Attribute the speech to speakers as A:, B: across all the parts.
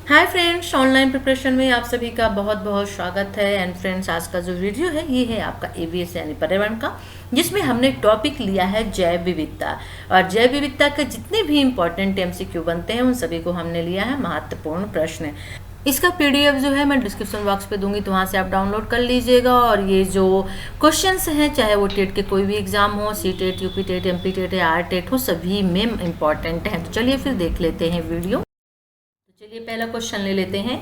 A: Hi friends, online preparation में आप सभी का बहुत बहुत स्वागत है। एंड फ्रेंड्स, आज का जो वीडियो है ये है आपका एवीएस यानी पर्यावरण का, जिसमें हमने टॉपिक लिया है जैव विविधता। और जैव विविधता के जितने भी इंपॉर्टेंट एमसीक्यू बनते हैं उन सभी को हमने लिया है महत्वपूर्ण प्रश्न। इसका पीडीएफ जो है मैं डिस्क्रिप्शन बॉक्स पे दूंगी, तो वहाँ से आप डाउनलोड कर लीजिएगा। और ये जो क्वेश्चंस हैं, चाहे वो टेट के कोई भी एग्जाम हो, C TET, UP TET, MP TET या आर टेट हो, सभी में इंपॉर्टेंट हैं। तो चलिए फिर देख लेते हैं वीडियो। चलिए पहला क्वेश्चन ले लेते हैं।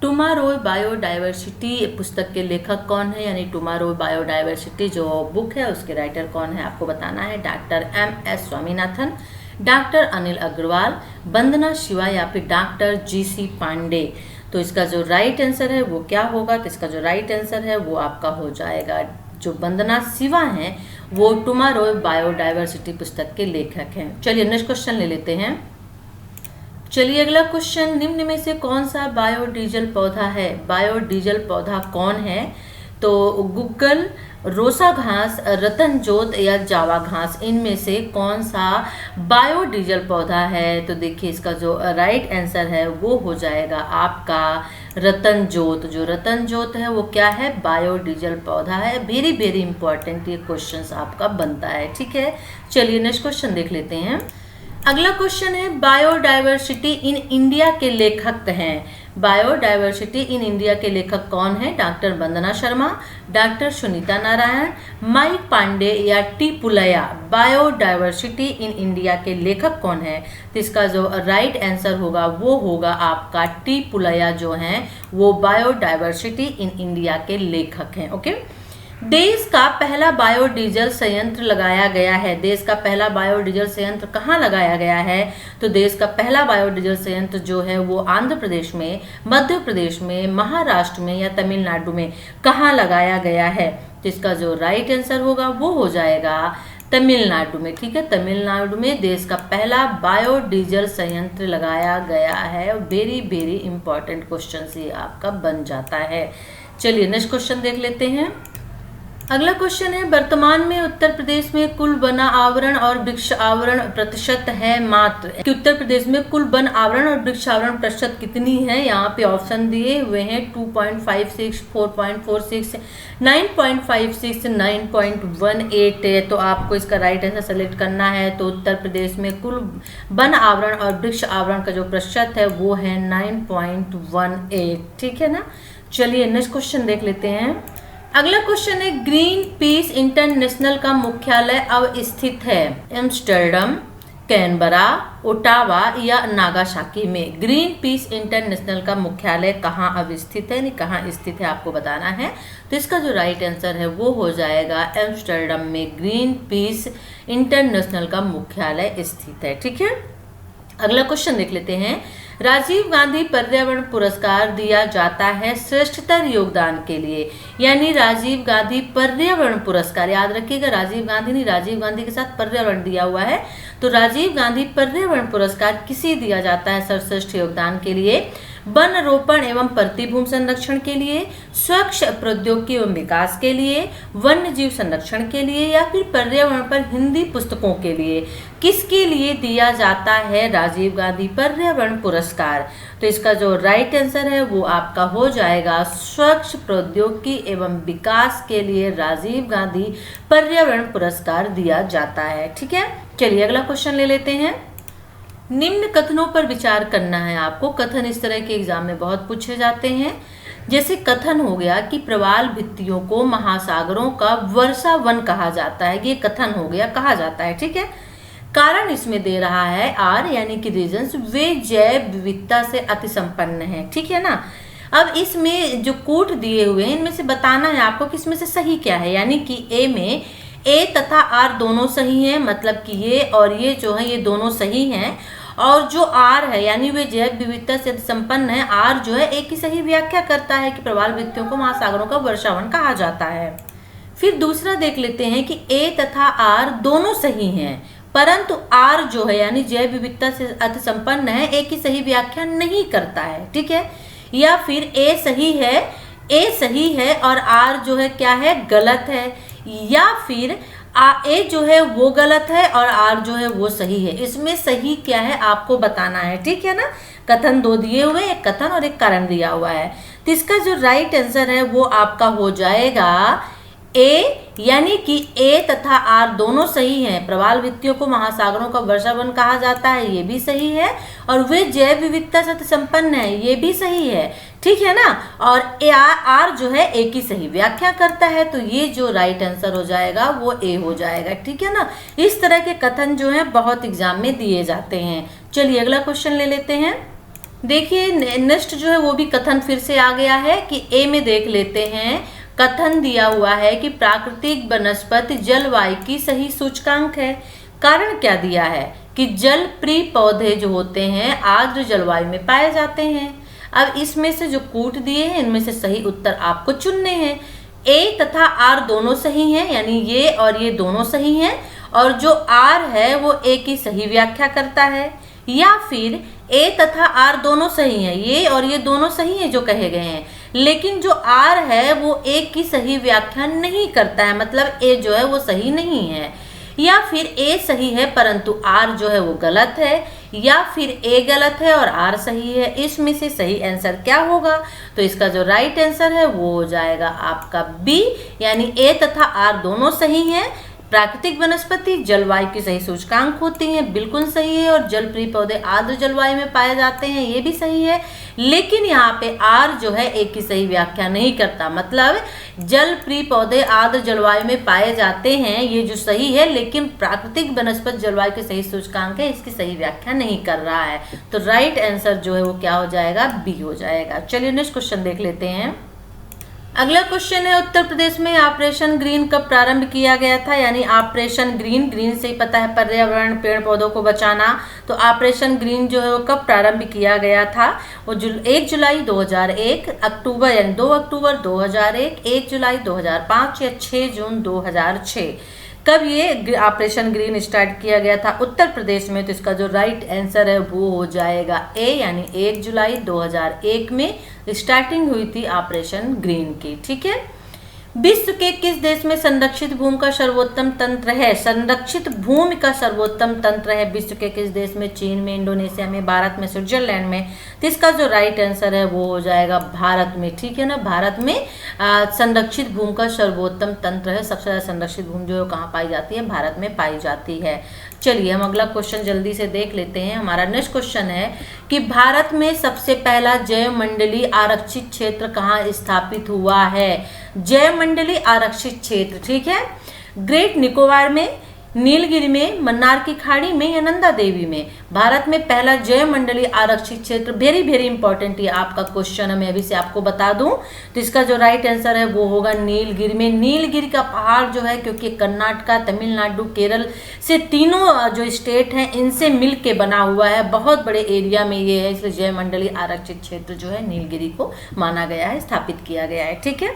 A: टुमारो बायोडाइवर्सिटी पुस्तक के लेखक कौन है, यानी टुमारो बायोडाइवर्सिटी जो बुक है उसके राइटर कौन है आपको बताना है। Doctor M S. Swaminathan, doctor Anil Agarwal, Vandana Shiva या फिर डॉक्टर जी.सी. पांडे। तो इसका जो राइट आंसर है वो क्या होगा? तो इसका जो राइट आंसर है वो आपका हो जाएगा, जो वंदना शिवा हैं वो टुमारो बायोडाइवर्सिटी पुस्तक के लेखक हैं। चलिए नेक्स्ट क्वेश्चन ले लेते हैं। चलिए अगला क्वेश्चन, निम्न में से कौन सा बायोडीजल पौधा है? बायोडीजल पौधा कौन है? तो गुग्गल, रोसा घास, रतन जोत या जावा घास, इनमें से कौन सा बायोडीजल पौधा है? तो देखिए इसका जो राइट आंसर है वो हो जाएगा आपका रतन जोत। जो रतन जोत है वो क्या है? बायोडीजल पौधा है। वेरी वेरी इंपॉर्टेंट ये क्वेश्चन आपका बनता है, ठीक है। चलिए नेक्स्ट क्वेश्चन देख लेते हैं। अगला क्वेश्चन है, बायोडाइवर्सिटी इन इंडिया के लेखक हैं। बायोडाइवर्सिटी इन इंडिया के लेखक कौन है? डॉक्टर वंदना शर्मा, डॉक्टर सुनीता नारायण, माइक पांडे या टी पुलैया। बायोडाइवर्सिटी इन इंडिया के लेखक कौन है? तो इसका जो राइट आंसर होगा वो होगा आपका टी पुलैया, जो हैं वो बायोडाइवर्सिटी इन इंडिया के लेखक हैं। ओके। देश का पहला बायोडीजल संयंत्र लगाया गया है। देश का पहला बायोडीजल संयंत्र कहाँ लगाया गया है? तो देश का पहला बायोडीजल संयंत्र जो है वो आंध्र प्रदेश में, मध्य प्रदेश में, महाराष्ट्र में या तमिलनाडु में कहाँ लगाया गया है? तो इसका जो राइट आंसर होगा वो हो जाएगा तमिलनाडु में, ठीक है। तमिलनाडु में देश का पहला बायोडीजल संयंत्र लगाया गया है। वेरी वेरी इंपॉर्टेंट क्वेश्चन ये आपका बन जाता है। चलिए नेक्स्ट क्वेश्चन देख लेते हैं। अगला क्वेश्चन है, वर्तमान में उत्तर प्रदेश में कुल वन आवरण और वृक्ष आवरण प्रतिशत है मात्र। कि उत्तर प्रदेश में कुल वन आवरण और वृक्ष आवरण प्रतिशत कितनी है? यहाँ पे ऑप्शन दिए हुए हैं 2.56, 4.46, 9.56, 9.18 है। तो आपको इसका राइट आंसर सेलेक्ट करना है। तो उत्तर प्रदेश में कुल वन आवरण और वृक्ष आवरण का जो प्रतिशत है वो है 9.18, ठीक है ना। चलिए नेक्स्ट क्वेश्चन देख लेते हैं। अगला क्वेश्चन है, ग्रीन पीस इंटरनेशनल का मुख्यालय अवस्थित है एम्स्टर्डम, कैनबरा, ओटावा या नागासाकी में। ग्रीन पीस इंटरनेशनल का मुख्यालय कहाँ अवस्थित है, यानी कहाँ स्थित है आपको बताना है। तो इसका जो राइट आंसर है वो हो जाएगा एम्स्टर्डम में ग्रीन पीस इंटरनेशनल का मुख्यालय स्थित है, ठीक है। अगला क्वेश्चन देख लेते हैं। राजीव गांधी पर्यावरण पुरस्कार दिया जाता है श्रेष्ठतर योगदान के लिए, यानी राजीव गांधी पर्यावरण पुरस्कार, याद रखिएगा राजीव गांधी नहीं, राजीव गांधी के साथ पर्यावरण दिया हुआ है। तो राजीव गांधी पर्यावरण पुरस्कार किसे दिया जाता है सर्वश्रेष्ठ योगदान के लिए? वन रोपण एवं प्रतिभूमि संरक्षण के लिए, स्वच्छ प्रौद्योगिकी एवं विकास के लिए, वन्य जीव संरक्षण के लिए या फिर पर्यावरण पर हिंदी पुस्तकों के लिए। किसके लिए दिया जाता है राजीव गांधी पर्यावरण पुरस्कार? तो इसका जो राइट आंसर है वो आपका हो जाएगा स्वच्छ प्रौद्योगिकी एवं विकास के लिए राजीव गांधी पर्यावरण पुरस्कार दिया जाता है, ठीक है। चलिए अगला क्वेश्चन ले लेते हैं। निम्न कथनों पर विचार करना है आपको। कथन इस तरह के एग्जाम में बहुत पूछे जाते हैं। जैसे कथन हो गया कि प्रवाल भित्तियों को महासागरों का वर्षा वन कहा जाता है, ये कथन हो गया, कहा जाता है, ठीक है। कारण इसमें दे रहा है आर, यानी कि रीजंस, वे जैव विविधता से अति संपन्न है, ठीक है ना। अब इसमें जो कोट दिए हुए हैं इनमें से बताना है आपको कि इसमें से सही क्या है, यानी कि ए में ए तथा आर दोनों सही हैं, मतलब कि ये और ये जो है ये दोनों सही हैं। और जो आर है यानी वे जैव विविधता से संपन्न है, आर जो है एक ही सही व्याख्या करता है कि प्रवाल भित्तियों को महासागरों का वर्षावन कहा जाता है। फिर दूसरा देख लेते हैं कि ए तथा आर दोनों सही हैं, परंतु आर जो है यानी जैव विविधता से अति संपन्न है एक ही सही व्याख्या नहीं करता है, ठीक है। या फिर ए सही है और आर जो है क्या है, गलत है। या फिर ए जो है वो गलत है और आर जो है वो सही है। इसमें सही क्या है आपको बताना है, ठीक है ना। कथन दो दिए हुए, एक कथन और एक कारण दिया हुआ है। तो इसका जो राइट आंसर है वो आपका हो जाएगा ए, यानी कि ए तथा आर दोनों सही हैं। प्रवाल वृत्तियों को महासागरों का वर्षावन कहा जाता है, ये भी सही है। और वे जैव विविधता से संपन्न है, ये भी सही है, ठीक है ना। और आर जो है ए की सही व्याख्या करता है, तो ये जो राइट आंसर हो जाएगा वो ए हो जाएगा, ठीक है ना। इस तरह के कथन जो है बहुत एग्जाम में दिए जाते हैं। चलिए अगला क्वेश्चन ले लेते हैं। देखिए नेक्स्ट जो है वो भी कथन फिर से आ गया है कि ए में देख लेते हैं। कथन दिया हुआ है कि प्राकृतिक वनस्पति जलवायु की सही सूचकांक है। कारण क्या दिया है कि जल प्रिय पौधे जो होते हैं आर्द्र जलवायु में पाए जाते हैं। अब इसमें से जो कूट दिए हैं इनमें से सही उत्तर आपको चुनने हैं। ए तथा आर दोनों सही हैं, यानी ये और ये दोनों सही हैं, और जो आर है वो ए की सही व्याख्या करता है। या फिर ए तथा आर दोनों सही हैं, ये और ये दोनों सही हैं जो कहे गए हैं, लेकिन जो आर है वो ए की सही व्याख्या नहीं करता है, मतलब ए जो है वो सही नहीं है। या फिर ए सही है परंतु आर जो है वो गलत है, या फिर ए गलत है और आर सही है। इसमें से सही आंसर क्या होगा? तो इसका जो राइट आंसर है वो हो जाएगा आपका बी, यानी ए तथा आर दोनों सही हैं। प्राकृतिक वनस्पति जलवायु की सही सूचकांक होती हैं, बिल्कुल सही है। और जल प्रिय पौधे आर्द्र जलवायु में पाए जाते हैं, ये भी सही है। लेकिन यहाँ पे आर जो है एक की सही व्याख्या नहीं करता, मतलब जल प्रिय पौधे आर्द्र जलवायु में पाए जाते हैं, ये जो सही है, लेकिन प्राकृतिक वनस्पति जलवायु की सही सूचकांक है, इसकी सही व्याख्या नहीं कर रहा है। तो राइट आंसर जो है वो क्या हो जाएगा? बी हो जाएगा। चलिए नेक्स्ट क्वेश्चन देख लेते हैं। अगला क्वेश्चन है उत्तर प्रदेश में ऑपरेशन ग्रीन कब प्रारंभ किया गया था? यानी ऑपरेशन ग्रीन, ग्रीन से ही पता है पर्यावरण पेड़ पौधों को बचाना। तो ऑपरेशन ग्रीन जो है वो कब प्रारंभ किया गया था? वो 1 जुलाई 2001, अक्टूबर यानी 2 अक्टूबर 2001, 1 जुलाई 2005 या 6 जून 2006। कब ये ऑपरेशन ग्रीन स्टार्ट किया गया था? उत्तर प्रदेश में। तो इसका जो राइट आंसर है वो हो जाएगा ए, यानी 1 जुलाई 2001 में स्टार्टिंग हुई थी ऑपरेशन ग्रीन की, ठीक है। विश्व के किस देश में संरक्षित भूमि का सर्वोत्तम तंत्र है? संरक्षित भूमि का सर्वोत्तम तंत्र है विश्व के किस देश में? चीन में, इंडोनेशिया में, भारत में, स्विट्जरलैंड में। तो इसका जो राइट आंसर है वो हो जाएगा भारत में, ठीक है ना। भारत में संरक्षित भूमि का सर्वोत्तम तंत्र है। सबसे ज्यादा संरक्षित भूमि जो है कहाँ पाई जाती है? भारत में पाई जाती है। चलिए हम अगला क्वेश्चन जल्दी से देख लेते हैं। हमारा नेक्स्ट क्वेश्चन है कि भारत में सबसे पहला जैव मंडलीय आरक्षित क्षेत्र कहाँ स्थापित हुआ है? जैव मंडलीय आरक्षित क्षेत्र, ठीक है, ग्रेट निकोबार में, नीलगिरी में, मन्नार की खाड़ी में या नंदा देवी में। भारत में पहला जैव मंडलीय आरक्षित क्षेत्र, वेरी वेरी इंपॉर्टेंट ये आपका क्वेश्चन है, मैं अभी से आपको बता दूं। तो इसका जो राइट आंसर है वो होगा नीलगिरी में। नीलगिरी का पहाड़ जो है, क्योंकि कर्नाटका, तमिलनाडु, केरल से तीनों जो स्टेट हैं इनसे मिल के बना हुआ है, बहुत बड़े एरिया में ये है, इसलिए जैव मंडलीय आरक्षित क्षेत्र जो है नीलगिरी को माना गया है, स्थापित किया गया है, ठीक है।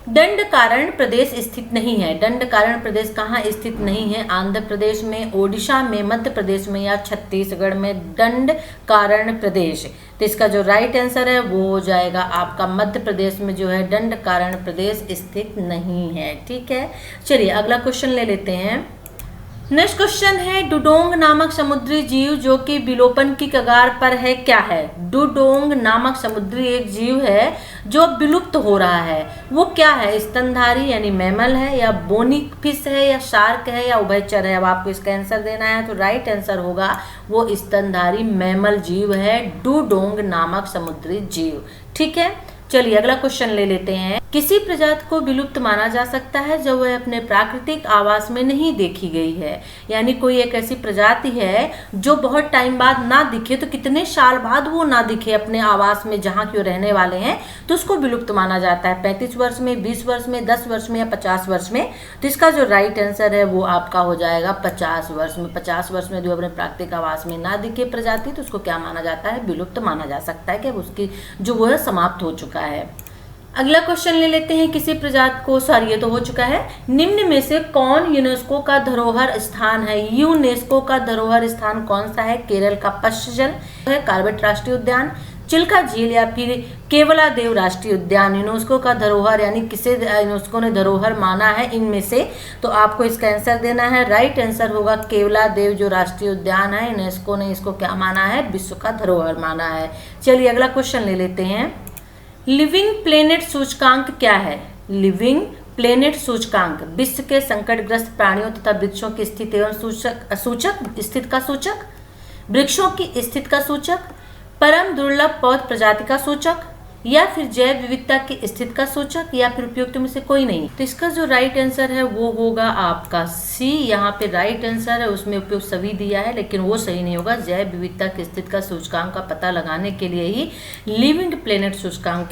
A: दंडकारण्य प्रदेश स्थित नहीं है। दंडकारण्य प्रदेश कहाँ स्थित नहीं है? आंध्र प्रदेश में, ओडिशा में, मध्य प्रदेश में या छत्तीसगढ़ में दंडकारण्य प्रदेश। तो इसका जो राइट आंसर है वो हो जाएगा आपका मध्य प्रदेश में जो है दंडकारण्य प्रदेश स्थित नहीं है, ठीक है। चलिए अगला क्वेश्चन ले लेते हैं। नेक्स्ट क्वेश्चन है डुडोंग नामक समुद्री जीव जो कि विलोपन की कगार पर है, क्या है? डुडोंग नामक समुद्री एक जीव है जो विलुप्त हो रहा है, वो क्या है? स्तनधारी यानी मैमल है, या बोनी फिश है, या शार्क है, या उभयचर है? अब आपको इसका आंसर देना है। तो राइट आंसर होगा वो स्तनधारी मैमल जीव है, डुडोंग नामक समुद्री जीव, ठीक है। चलिए अगला क्वेश्चन ले लेते हैं। किसी प्रजाति को विलुप्त माना जा सकता है जब वह अपने प्राकृतिक आवास में नहीं देखी गई है। यानी कोई एक ऐसी प्रजाति है जो बहुत टाइम बाद ना दिखे, तो कितने साल बाद वो ना दिखे अपने आवास में जहाँ की वो रहने वाले हैं, तो उसको विलुप्त माना जाता है। 35 वर्ष में, 20 वर्ष में, 10 वर्ष में या 50 वर्ष में। तो इसका जो राइट आंसर है वो आपका हो जाएगा 50 वर्ष में। 50 वर्ष में जो अपने प्राकृतिक आवास में ना दिखे प्रजाति, तो उसको क्या माना जाता है? विलुप्त माना जा सकता है कि उसकी जो वो है समाप्त हो चुका है। अगला क्वेश्चन ले लेते हैं। किसी प्रजाति को, सॉरी ये तो हो चुका है, निम्न में से कौन यूनेस्को का धरोहर स्थान है? यूनेस्को का धरोहर स्थान कौन सा है? केरल का पश्चिम जल है, कार्बेट राष्ट्रीय उद्यान, चिल्का झील या फिर केवलादेव राष्ट्रीय उद्यान यूनेस्को का धरोहर यानी किसे यूनेस्को ने धरोहर माना है इनमें से, तो आपको इसका आंसर देना है। राइट आंसर होगा केवलादेव जो राष्ट्रीय उद्यान है, यूनेस्को ने इसको क्या माना है, विश्व का धरोहर माना है। चलिए अगला क्वेश्चन ले लेते हैं। लिविंग प्लेनेट सूचकांक क्या है? लिविंग प्लेनेट सूचकांक विश्व के संकटग्रस्त प्राणियों तथा वृक्षों की स्थिति एवं स्थिति का सूचक, वृक्षों की स्थिति का सूचक, परम दुर्लभ पौध प्रजाति का सूचक, या फिर जैव विविधता की स्थिति का सूचक, या फिर उपयुक्त में से कोई नहीं। तो इसका जो राइट आंसर है वो होगा आपका सी। यहाँ पे राइट आंसर है, उसमें उपयुक्त सभी दिया है लेकिन वो सही नहीं होगा। जैव विविधता की स्थिति का सूचकांक का पता लगाने के लिए ही लिविंग प्लेनेट सूचकांक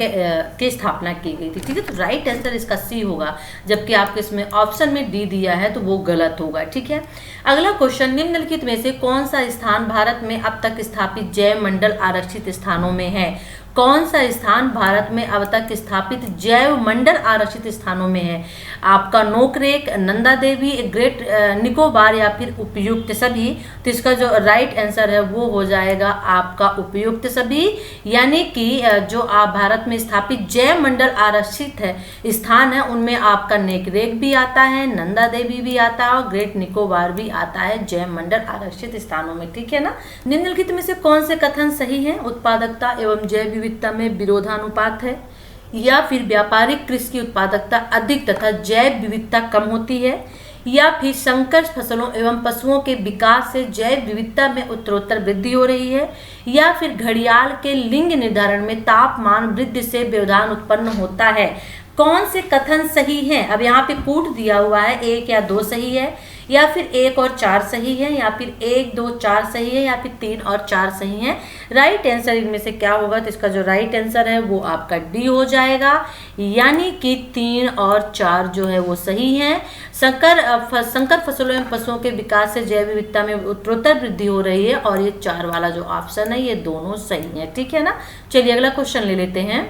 A: की स्थापना की गई थी। ठीक है, तो राइट आंसर इसका सी होगा, जबकि आपके इसमें ऑप्शन में डी दिया है तो वो गलत होगा। ठीक है, अगला क्वेश्चन, निम्नलिखित में से कौन सा स्थान भारत में अब तक स्थापित जैव मंडल आरक्षित स्थानों में है? कौन सा स्थान भारत में अब तक स्थापित जैव मंडल आरक्षित स्थानों में है? आपका नोकरेक, नंदा देवी, ग्रेट निकोबार या फिर उपयुक्त सभी। तो इसका जो राइट आंसर है वो हो जाएगा आपका उपयुक्त सभी, यानी कि जो आप भारत में स्थापित जैव मंडल आरक्षित है स्थान है उनमें आपका नेकरेक भी आता है, नंदा देवी भी आता है और ग्रेट निकोबार भी आता है जैव मंडल आरक्षित स्थानों में। ठीक है ना, निम्नलिखित में से कौन से कथन सही है? उत्पादकता एवं जैव विविधता में विरोधानुपात है, या फिर व्यापारिक कृषि की उत्पादकता अधिक तथा जैव विविधता कम होती है, या फिर संकर फसलों एवं पशुओं के विकास से जैव विविधता में उत्तरोत्तर वृद्धि हो रही है, या फिर घड़ियाल के लिंग निर्धारण में तापमान वृद्धि से व्यवधान उत्पन्न होता है। कौन से कथन सही हैं? अब यहाँ पे पूट दिया हुआ है, 1 या 2 सही है, या फिर 1 और 4 सही है, या फिर 1, 2, 4 सही है, या फिर 3 और 4 सही है। राइट आंसर इनमें से क्या होगा? तो इसका जो राइट आंसर है वो आपका डी हो जाएगा, यानी कि 3 और 4 जो है वो सही है। संकर फसलों एवं पशुओं के विकास से जैव विविधता में उत्तरोत्तर वृद्धि हो रही है, और ये 4 वाला जो ऑप्शन है ये दोनों सही है। ठीक है ना, चलिए अगला क्वेश्चन ले लेते हैं।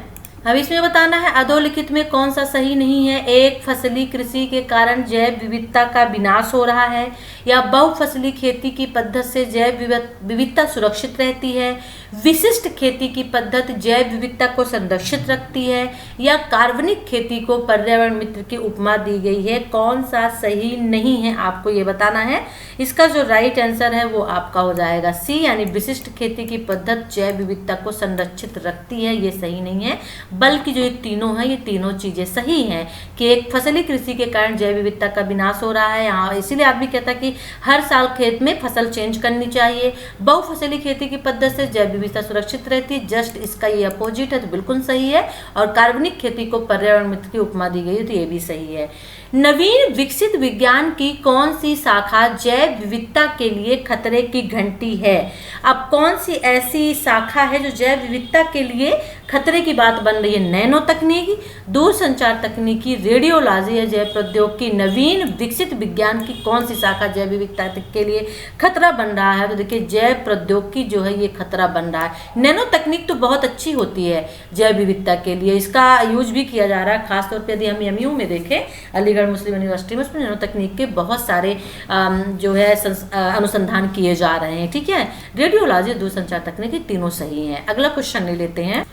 A: अब इसमें बताना है अधोलिखित में कौन सा सही नहीं है। एक फसली कृषि के कारण जैव विविधता का विनाश हो रहा है, या बहुफसली खेती की पद्धति से जैव विविधता सुरक्षित रहती है, विशिष्ट खेती की पद्धति जैव विविधता को संरक्षित रखती है, या कार्बनिक खेती को पर्यावरण मित्र की उपमा दी गई है। कौन सा सही नहीं है आपको ये बताना है। इसका जो राइट आंसर है वो आपका हो जाएगा सी, यानी विशिष्ट खेती की पद्धति जैव विविधता को संरक्षित रखती है, ये सही नहीं है। बल्कि जो ये तीनों हैं ये तीनों चीजें सही हैं कि एक फसली कृषि के कारण जैव विविधता का विनाश हो रहा है। यहाँ इसीलिए आदमी कहता है कि हर साल खेत में फसल चेंज करनी चाहिए। बहुफसली खेती की पद्धति से जैव विविधता सुरक्षित रहती है, जस्ट इसका ये अपोजिट है, तो बिल्कुल सही है। और कार्बनिक खेती को पर्यावरण मित्र की उपमा दी गई है, तो ये भी सही है। नवीन विकसित विज्ञान की कौन सी शाखा जैव विविधता के लिए खतरे की घंटी है? अब कौन सी ऐसी शाखा है जो जैव विविधता के लिए खतरे की बात बन रही है? नैनो तकनीकी, दूरसंचार तकनीकी, रेडियोलॉजी या जैव प्रौद्योगिकी। नवीन विकसित विज्ञान की कौन सी शाखा जैव विविधता के लिए खतरा बन रहा है? तो देखिए जैव प्रौद्योगिकी जो है ये खतरा बन रहा है। नैनो तकनीक तो बहुत अच्छी होती है जैव विविधता के लिए, इसका यूज भी किया जा रहा है। खासतौर पर यदि हम एमयू में देखें, अलीगढ़ मुस्लिम यूनिवर्सिटी में, उसमें नैनो तकनीक के बहुत सारे जो है अनुसंधान किए जा रहे हैं। ठीक है, रेडियोलॉजी, दूरसंचार तकनीकी तीनों सही हैं। अगला क्वेश्चन ले लेते हैं।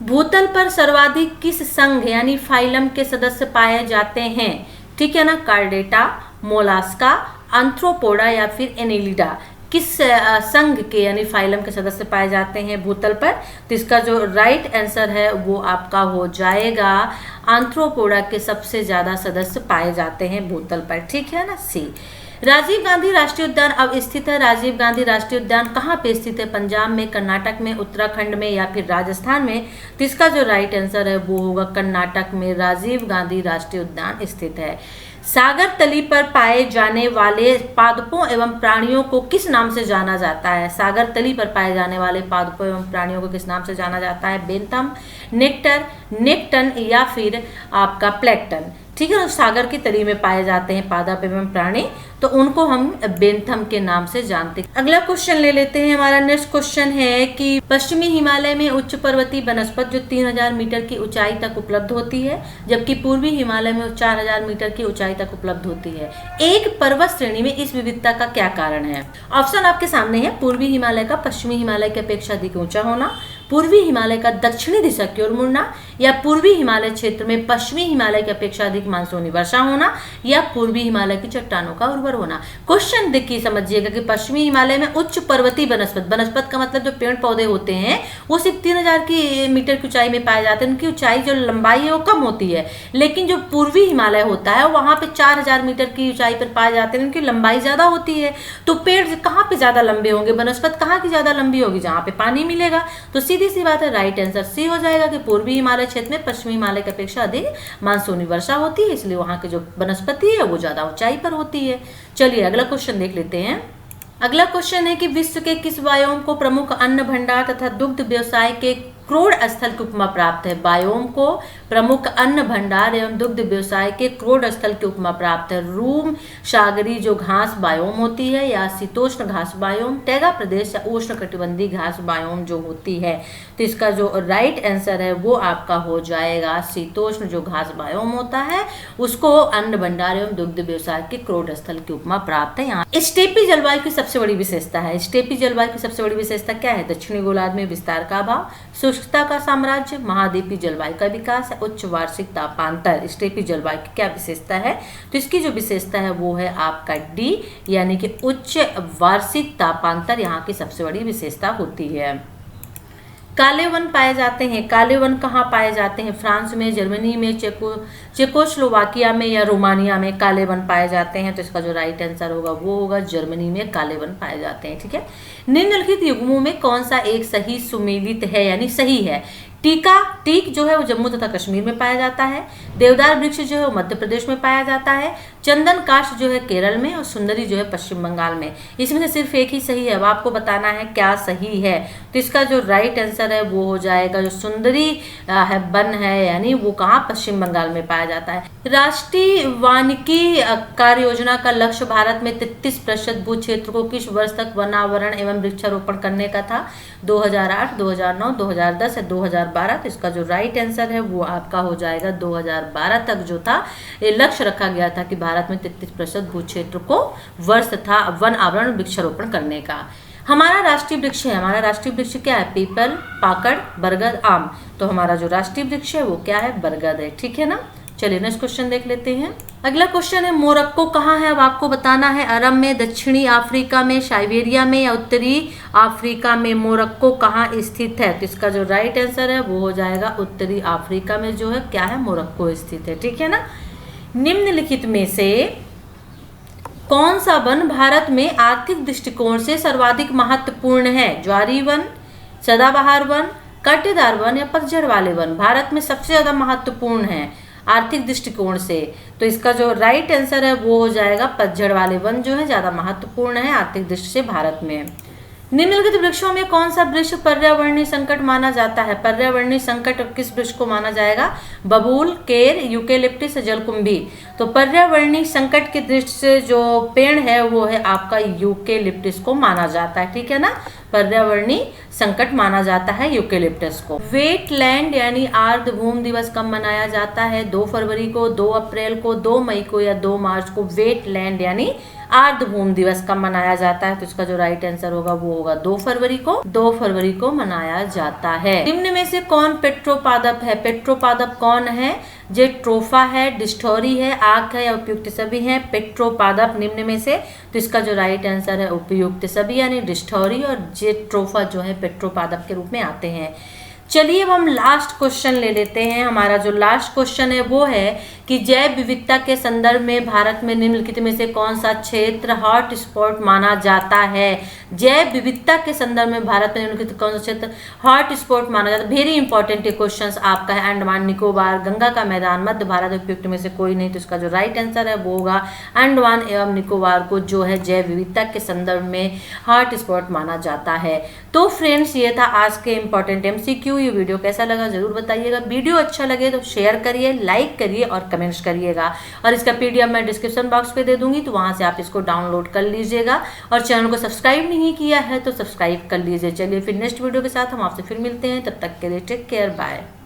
A: भूतल पर सर्वाधिक किस संघ यानी फाइलम के सदस्य पाए जाते हैं? ठीक है ना, कार्डेटा, मोलास्का, आंथ्रोपोडा या फिर एनेलिडा। किस संघ के यानी फाइलम के सदस्य पाए जाते हैं भूतल पर? तो इसका जो राइट आंसर है वो आपका हो जाएगा आंथ्रोपोडा के सबसे ज्यादा सदस्य पाए जाते हैं भूतल पर। ठीक है ना, सी। राजीव गांधी राष्ट्रीय उद्यान अब स्थित है। राजीव गांधी राष्ट्रीय उद्यान कहाँ पे स्थित है? पंजाब में, कर्नाटक में, उत्तराखंड में या फिर राजस्थान में? तो इसका जो राइट आंसर है वो होगा कर्नाटक में राजीव गांधी राष्ट्रीय उद्यान स्थित है। सागर तली पर पाए जाने वाले पादपों एवं प्राणियों को किस नाम से जाना जाता है? सागर तली पर पाए जाने वाले पादपों एवं प्राणियों को किस नाम से जाना जाता है? बेंथम, नेक्टर, नेक्टन या फिर आपका प्लैंक्टन। ठीक है, सागर की तली में पाए जाते हैं पादप एवं प्राणी, तो उनको हम बेंथम के नाम से जानते हैं। अगला क्वेश्चन ले लेते हैं। हमारा नेक्स्ट क्वेश्चन है कि पश्चिमी हिमालय में उच्च पर्वतीय वनस्पति जो 3000 मीटर की ऊंचाई तक उपलब्ध होती है, जबकि पूर्वी हिमालय में 4000 मीटर की ऊंचाई तक उपलब्ध होती है। एक पर्वत श्रेणी में इस विविधता का क्या कारण है? ऑप्शन आपके सामने है। पूर्वी हिमालय का पश्चिमी हिमालय की अपेक्षा अधिक ऊंचा होना, पूर्वी हिमालय का दक्षिणी दिशा की ओर मुड़ना, या पूर्वी हिमालय क्षेत्र में पश्चिमी हिमालय की अपेक्षा अधिक मानसूनी वर्षा होना, या पूर्वी हिमालय की चट्टानों का उर्वर होना। क्वेश्चन देखिए समझिएगा कि पश्चिमी हिमालय में उच्च पर्वतीय वनस्पत का मतलब जो पेड़ पौधे होते हैं वो सिर्फ 3000 मीटर की ऊंचाई में पाए जाते हैं, उनकी ऊंचाई जो लंबाई है वो कम होती है। लेकिन जो पूर्वी हिमालय होता है वहां पे 4000 मीटर की ऊंचाई पर पाए जाते हैं, उनकी लंबाई ज्यादा होती है। तो पेड़ कहाँ पे ज्यादा लंबे होंगे, वनस्पत कहाँ की ज्यादा लंबी होगी, जहाँ पे पानी मिलेगा। तो सीधी सी बात है, राइट आंसर सी हो जाएगा कि पूर्वी हिमालय क्षेत्र में पश्चिमी हिमालय की अपेक्षा अधिक मानसूनी वर्षा होती है, इसलिए वहां की जो वनस्पति है वो ज्यादा ऊंचाई पर होती है। चलिए अगला क्वेश्चन देख लेते हैं। अगला क्वेश्चन है कि विश्व के किस बायोम को प्रमुख अन्न भंडार तथा दुग्ध व्यवसाय के क्रोड स्थल की उपमा प्राप्त है। बायोम को प्रमुख अन्न भंडार एवं दुग्ध व्यवसाय के क्रोड स्थल की उपमा प्राप्त है। रूम सागरी जो घास बायोम होती है, या शीतोष्ण घास बायोम, टैगा प्रदेश या उष्ण कटिबंधीय घास बायोम जो होती है। तो इसका जो राइट आंसर है वो आपका हो जाएगा शीतोष्ण जो घास बायोम होता है उसको अन्न भंडार एवं दुग्ध व्यवसाय के क्रोड स्थल की उपमा प्राप्त है। यहाँ स्टेपी जलवायु की सबसे बड़ी विशेषता है। स्टेपी जलवायु की सबसे बड़ी विशेषता क्या है? दक्षिणी गोलार्ध में विस्तार का अभाव, शुष्कता का साम्राज्य, महाद्वीपीय जलवायु का विकास, उच्च वार्षिक तापांतर। स्टेपी जलवायु की क्या विशेषता है? तो इसकी जो विशेषता है वो है आपका डी, यानी कि उच्च वार्षिक तापांतर यहाँ की सबसे बड़ी विशेषता होती है। काले वन पाए जाते हैं। काले वन कहाँ पाए जाते हैं? फ्रांस में, जर्मनी में, चेकोस्लोवाकिया में या रोमानिया में काले वन पाए जाते हैं। तो इसका जो राइट आंसर होगा वो होगा जर्मनी में काले वन पाए जाते हैं। ठीक है, निम्नलिखित युग्मों में कौन सा एक सही सुमेलित है, यानी सही है? टीक जो है वो जम्मू तथा कश्मीर में पाया जाता है। देवदार वृक्ष जो है वो मध्य प्रदेश में पाया जाता है। चंदन काष्ठ जो है केरल में, और सुंदरी जो है पश्चिम बंगाल में। इसमें से सिर्फ एक ही सही है, अब आपको बताना है क्या सही है। तो इसका जो राइट आंसर है वो हो जाएगा जो सुंदरी है वन है, यानी वो कहाँ? पश्चिम बंगाल में पाया जाता है। राष्ट्रीय वानिकी कार्य योजना का लक्ष्य भारत में 33% भू क्षेत्र को किस वर्ष तक वनावरण एवं वृक्षारोपण करने का था? 2008, 2009, 2010 या 2012। तो इसका जो राइट आंसर है वो आपका हो जाएगा 2012 तक जो था ये लक्ष्य रखा गया था कि भारत में 33% भू क्षेत्र को वर्ष था वन आवरण वृक्षारोपण करने का। हमारा राष्ट्रीय वृक्ष है, हमारा राष्ट्रीय वृक्ष क्या है? पीपल, पाकड़, बरगद, आम। तो हमारा जो राष्ट्रीय वृक्ष है वो क्या है? बरगद है। ठीक है ना। चलिए नेक्स्ट क्वेश्चन देख लेते हैं। अगला क्वेश्चन है मोरक्को कहाँ है? अब आपको बताना है अरब में, दक्षिणी अफ्रीका में, साइबेरिया में या उत्तरी अफ्रीका में। मोरक्को कहाँ स्थित है? तो इसका जो राइट आंसर है वो हो जाएगा उत्तरी अफ्रीका में जो है क्या है? मोरक्को स्थित है। ठीक है ना। निम्नलिखित में से कौन सा वन भारत में आर्थिक दृष्टिकोण से सर्वाधिक महत्वपूर्ण है? ज्वारी वन, सदाबहार वन, कांटेदार वन या पतझड़ वाले वन भारत में सबसे ज्यादा महत्वपूर्ण है आर्थिक दृष्टिकोण से? तो इसका जो राइट आंसर है वो हो जाएगा पतझड़ वाले वन जो है ज्यादा महत्वपूर्ण है आर्थिक दृष्टि से भारत में। निम्नलिखित वृक्षों में कौन सा वृक्ष पर्यावरणीय संकट माना जाता है? पर्यावरणीय संकट किस वृक्ष को माना जाएगा? बबूल, केर, यूकेलिप्टिस, जलकुंभी। तो पर्यावरणीय संकट की दृष्टि से जो पेड़ है वो है आपका यूकेलिप्टिस को माना जाता है। ठीक है ना। पर्यावरणीय संकट माना जाता है यूकेलिप्टस को। वेटलैंड यानी आर्द्र भूमि दिवस कब मनाया जाता है? 2 फरवरी को, 2 अप्रैल को, 2 मई को या 2 मार्च को। वेटलैंड यानी आर्द्र भूमि दिवस कब मनाया जाता है? तो इसका जो राइट आंसर होगा वो होगा 2 फरवरी को। 2 फरवरी को मनाया जाता है। निम्न में से कौन पेट्रोपादप है? पेट्रोपादप कौन है? जेट्रोफा है, डिस्टोरी है, आक है या उपयुक्त सभी हैं? पेट्रोपादप निम्न में से। तो इसका जो राइट आंसर है उपयुक्त सभी, यानी डिस्टोरी और जेट्रोफा जो है पेट्रोपादप के रूप में आते हैं। चलिए अब हम लास्ट क्वेश्चन ले लेते हैं। हमारा जो लास्ट क्वेश्चन है वो है कि जैव विविधता के संदर्भ में भारत में निम्नलिखित में से कौन सा क्षेत्र हॉट स्पॉट माना जाता है? जैव विविधता के संदर्भ में भारत में निम्नलिखित कौन सा क्षेत्र हॉट स्पॉट माना जाता है? वेरी इंपॉर्टेंट क्वेश्चन आपका है। अंडमान निकोबार, गंगा का मैदान, मध्य भारत, उपयुक्त में से कोई नहीं। तो इसका जो राइट आंसर है वो होगा अंडमान एवं निकोबार को जो है जैव विविधता के संदर्भ में हॉट स्पॉट माना जाता है। तो फ्रेंड्स ये था आज के इंपॉर्टेंट MCQ। ये वीडियो कैसा लगा जरूर बताइएगा। वीडियो अच्छा लगे तो शेयर करिए, लाइक करिए और कमेंट्स करिएगा। और इसका PDF मैं डिस्क्रिप्शन बॉक्स पे दे दूंगी, तो वहां से आप इसको डाउनलोड कर लीजिएगा। और चैनल को सब्सक्राइब नहीं किया है तो सब्सक्राइब कर लीजिए। चलिए फिर नेक्स्ट वीडियो के साथ हम आपसे फिर मिलते हैं। तब तक के लिए टेक केयर, बाय।